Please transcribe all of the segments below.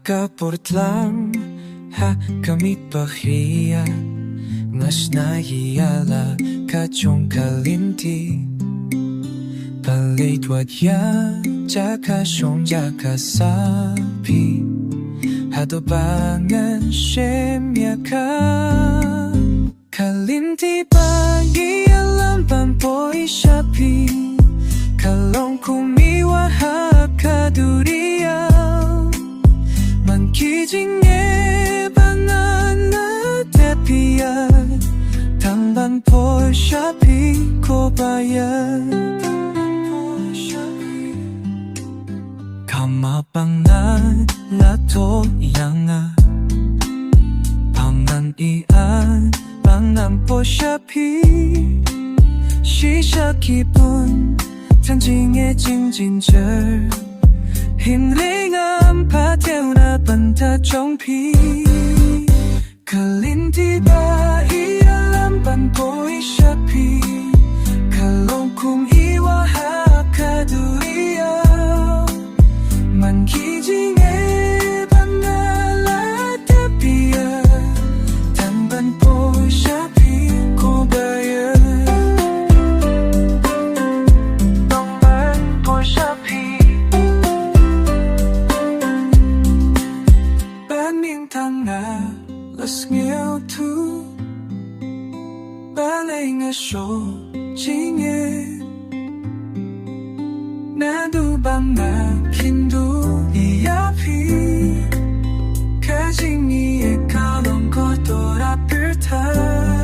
Kapurt lang ha kami pahiya Mas nahiyala kachong kalinti Palit wadya Jaka syong jaka sapi Hadobangan syemya ka Kalinti pagialam pampoi syapi Kalong kumiwa hakaduriya Kijingnya banana tepiya Tamban po syapi ko bayar Kamapang na lato yanga Pangan ian Pangan po syapi Shisha kipun Tanjingnya jingjinjer Hinlingan pateo na banta chongpi Kalinti ba ialam panpoi syapi Kalong kung iwa hakaduria Man kijing banala tapia Tamban po syapi ko bayar Tamban po syapi Tanga las nghèo thu ba lay nga sho chi nghe na du bang na kindu iya pi ka jing ni e ka long ko to ra per thai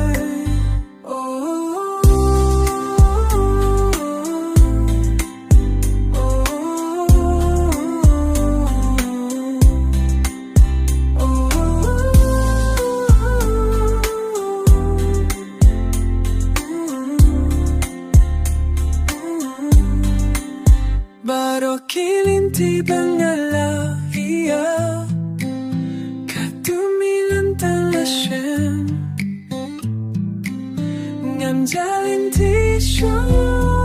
Baro kilinti bangala iya Katumilan talasyan Ngam jalinti syong